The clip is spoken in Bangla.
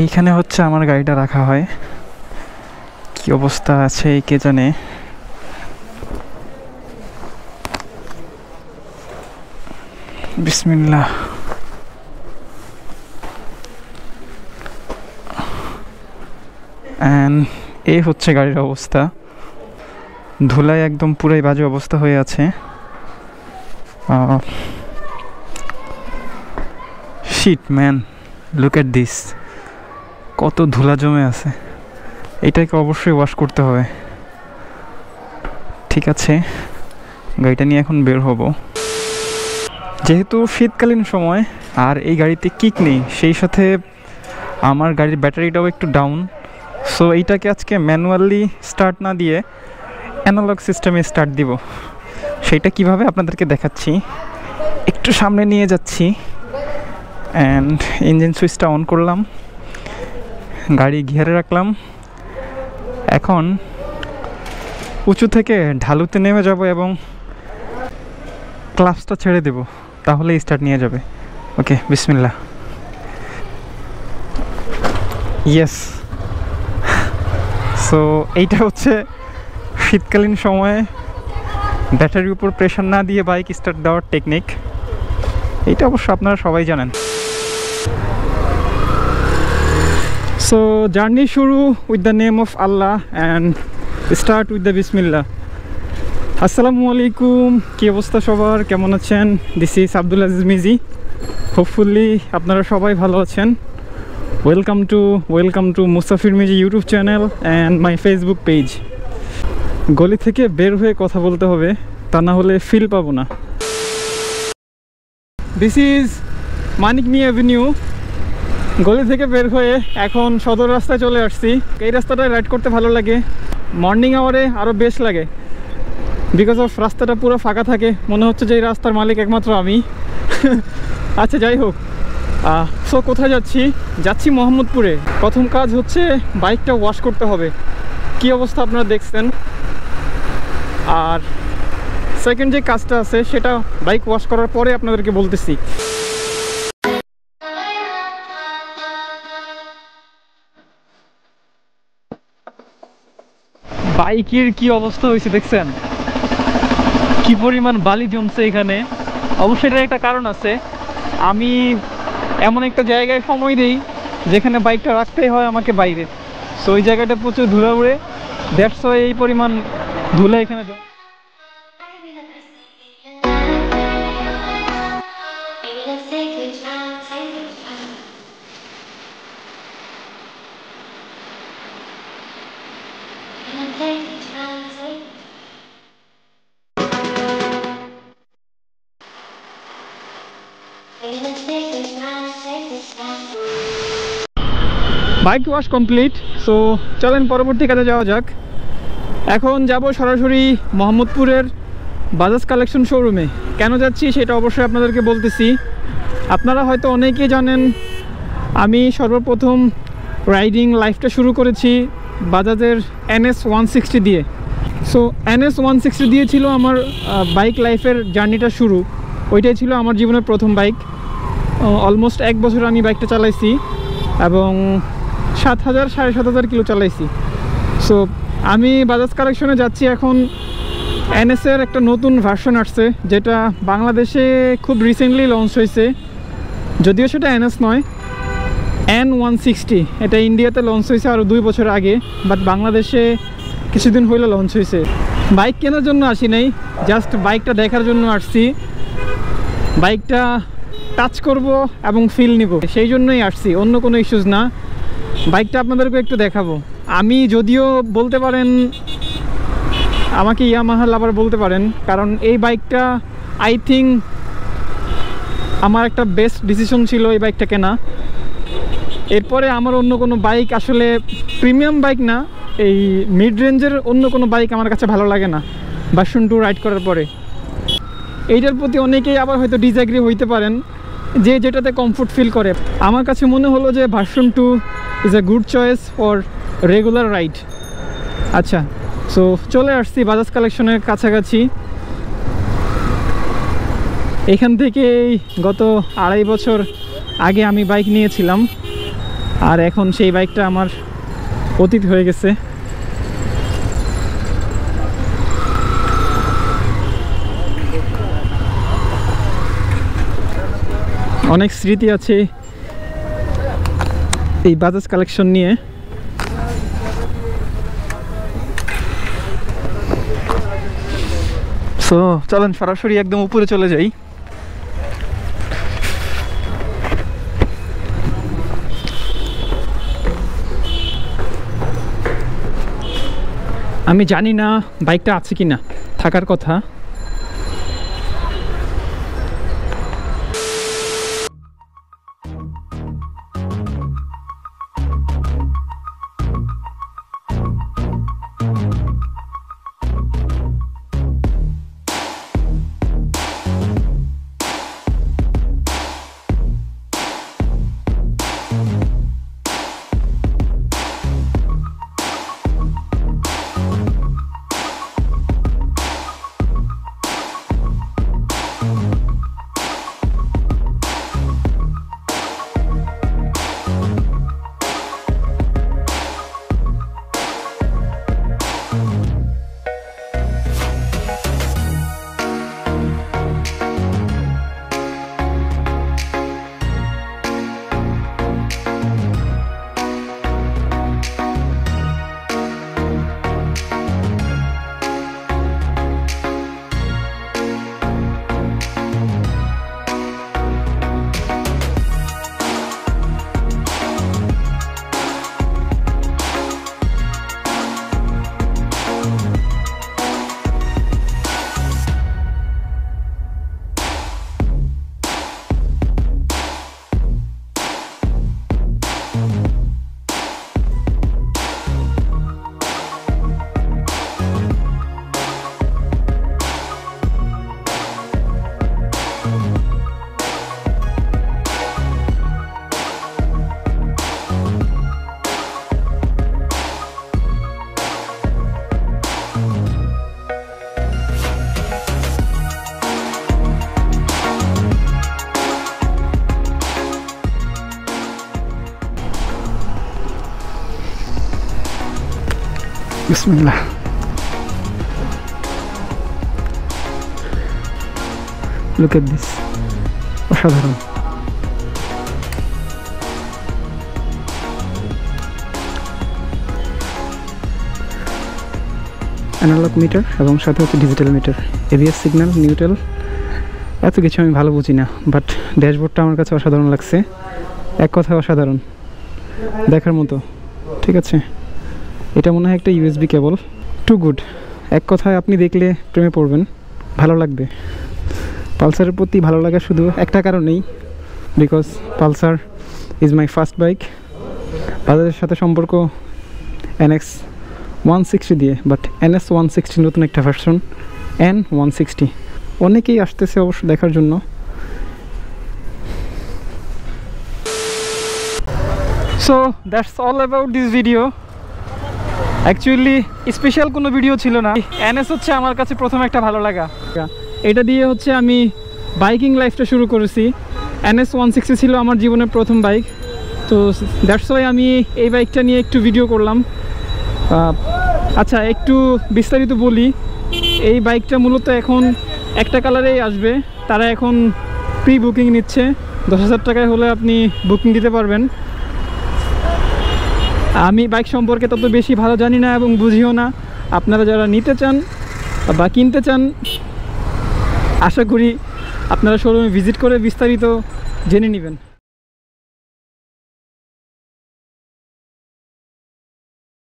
এইখানে হচ্ছে আমার গাড়িটা রাখা হয়। কি অবস্থা আছে কে জানে। বিসমিল্লাহ। এই হচ্ছে গাড়ির অবস্থা, ধুলায় একদম পুরাই বাজে অবস্থা হয়ে আছে। Shit man, look at this, কত ধুলা জমে আছে। এটাকে অবশ্যই ওয়াশ করতে হবে। ঠিক আছে, গাড়িটা নিয়ে এখন বের হব। যেহেতু শীতকালীন সময় আর এই গাড়িতে কিক নেই, সেই সাথে আমার গাড়ির ব্যাটারিটাও একটু ডাউন, সো এইটাকে আজকে ম্যানুয়ালি স্টার্ট না দিয়ে অ্যানালগ সিস্টেমে স্টার্ট দিব। সেইটা কিভাবে আপনাদেরকে দেখাচ্ছি। একটু সামনে নিয়ে যাচ্ছি অ্যান্ড ইঞ্জিন সুইচটা অন করলাম, গাড়ি গিয়ারে রাখলাম। এখন উঁচু থেকে ঢালুতে নেমে যাব এবং ক্লাচটা ছেড়ে দেব, তাহলেই স্টার্ট নিয়ে যাবে। ওকে, বিসমিল্লাহ। ইয়েস। সো এইটা হচ্ছে শীতকালীন সময়ে ব্যাটারির উপর প্রেশার না দিয়ে বাইক স্টার্ট দেওয়ার টেকনিক। এইটা অবশ্য আপনারা সবাই জানেন। সো জার্নি শুরু with the name of Allah and start with the বিসমিল্লাহ। আসসালামু আলাইকুম, কী অবস্থা সবার, কেমন আছেন? This is Abdul Aziz Miji. Hopefully আপনারা সবাই ভালো আছেন। Welcome to Musafir Miji YouTube channel and my Facebook page. গলি থেকে বের হয়ে কথা বলতে হবে, তা না হলে ফিল পাবো না। This is Manik Miya avenue. গলি থেকে বের হয়ে এখন সদর রাস্তায় চলে আসছি। এই রাস্তাটায় রাইড করতে ভালো লাগে, মর্নিং আওয়ারে আরও বেশ লাগে, বিকজ অফ রাস্তাটা পুরো ফাঁকা থাকে, মনে হচ্ছে যে এই রাস্তার মালিক একমাত্র আমি। আচ্ছা, যাই হোক। সো কোথায় যাচ্ছি মোহাম্মদপুরে। প্রথম কাজ হচ্ছে বাইকটা ওয়াশ করতে হবে, কি অবস্থা আপনারা দেখছেন। আর সেকেন্ড যে কাজটা আছে সেটা বাইক ওয়াশ করার পরে আপনাদেরকে বলতেছি। বাইকের কি অবস্থা হয়েছে দেখছেন, কি পরিমাণ বালি জমছে এখানে। অবশ্যই এটার একটা কারণ আছে, আমি এমন একটা জায়গায় সময় দিই যেখানে বাইকটা রাখতেই হয় আমাকে বাইরে। সো ওই জায়গাটা প্রচুর ধুলা উড়ে, দ্যাটস ওয়াই এই পরিমাণ ধুলা এখানে। Bike wash complete. সো চলেন পরবর্তী কাজে যাওয়া যাক। এখন যাব সরাসরি মোহাম্মদপুরের বাজাজ কালেকশন শোরুমে। কেন যাচ্ছি সেটা অবশ্যই আপনাদেরকে বলতেছি। আপনারা হয়তো অনেকেই জানেন আমি সর্বপ্রথম রাইডিং লাইফটা শুরু করেছি বাজাজের NS 160 দিয়ে। সো NS 160 দিয়ে ছিল আমার বাইক লাইফের জার্নিটা শুরু। ওইটাই ছিল আমার জীবনের প্রথম বাইক। অলমোস্ট 1 বছর আমি বাইকটা চালাইছি এবং 7,000-7,500 কিলো চালাইছি। সো আমি বাজাজ কালেকশনে যাচ্ছি এখন। NS-এর একটা নতুন ভার্সন আসছে, যেটা বাংলাদেশে খুব রিসেন্টলি লঞ্চ হয়েছে, যদিও সেটা NS নয়, N160। এটা ইন্ডিয়াতে লঞ্চ হয়েছে আরও 2 বছর আগে, বাট বাংলাদেশে কিছুদিন হইলে লঞ্চ হয়েছে। বাইক কেনার জন্য আসি নাই, জাস্ট বাইকটা দেখার জন্য আসছি। বাইকটা টাচ করব এবং ফিল নিব, সেই জন্যই আসছি, অন্য কোনো ইস্যুস না। বাইকটা আপনাদেরকে একটু দেখাবো। আমি যদিও বলতে পারেন আমাকে ইয়ামাহা লাভার বলতে পারেন, কারণ এই বাইকটা আই থিঙ্ক আমার একটা বেস্ট ডিসিশন ছিল এই বাইকটা কেনা। এরপরে আমার অন্য কোনো বাইক, আসলে প্রিমিয়াম বাইক না, এই মিড রেঞ্জের অন্য কোনো বাইক আমার কাছে ভালো লাগে না ভার্সন 2 রাইড করার পরে। এইটার প্রতি অনেকেই আবার হয়তো ডিসঅ্যাগ্রি হইতে পারেন, যে যেটাতে কমফোর্ট ফিল করে। আমার কাছে মনে হলো যে version 2 is a good choice for regular ride. আচ্ছা, সো চলে আসছি বাজাজ কালেকশনের কাছাকাছি। এখান থেকেই গত 2.5 বছর আগে আমি বাইক নিয়েছিলাম। আর এখন সেই বাইকটা আমার অতীত হয়ে গেছে। অনেক স্মৃতি আছে এই বাজাজ কালেকশন নিয়ে। সো চলেন সরাসরি একদম উপরে চলে যাই। আমি জানি না বাইকটা আছে কিনা, থাকার কথা। Bismillah. Look at this. অসাধারণ। অ্যানালগ মিটার এবং সাথে হচ্ছে digital meter, ABS signal, neutral, এত কিছু আমি ভালো বুঝি না, বাট ড্যাশবোর্ডটা আমার কাছে অসাধারণ লাগছে। এক কথায় অসাধারণ, দেখার মতো। ঠিক আছে, এটা মনে হয় একটা ইউএসবি কেবল। Two good. এক কথায় আপনি দেখলে প্রেমে পড়বেন, ভালো লাগবে। পালসারের প্রতি ভালো লাগা শুধু একটা কারণেই, because Pulsar is my first bike. বাজাজের সাথে সম্পর্ক NX 160 দিয়ে, বাট NS 160 নতুন একটা ভার্সন N160 অনেকেই আসতেছে অবশ্য দেখার জন্য। So that's all about this video. Actually special কোনো ভিডিও ছিল না। NS হচ্ছে আমার কাছে প্রথম একটা ভালো লাগা, এটা দিয়ে হচ্ছে আমি বাইকিং লাইফটা শুরু করেছি। NS 160 ছিল আমার জীবনের প্রথম বাইক, তো দ্যাটস ওয়াই আমি এই বাইকটা নিয়ে একটু ভিডিও করলাম। আচ্ছা, একটু বিস্তারিত বলি। এই বাইকটা মূলত এখন একটা কালারেই আসবে, তারা এখন প্রি বুকিং নিচ্ছে। 10,000 টাকায় হলে আপনি বুকিং দিতে পারবেন। আমি বাইক সম্পর্কে তত বেশি ভালো জানি না এবং বুঝিও না। আপনারা যারা নিতে চান বা কিনতে চান, আশা করি আপনারা শোরুমে ভিজিট করে বিস্তারিত জেনে নেবেন।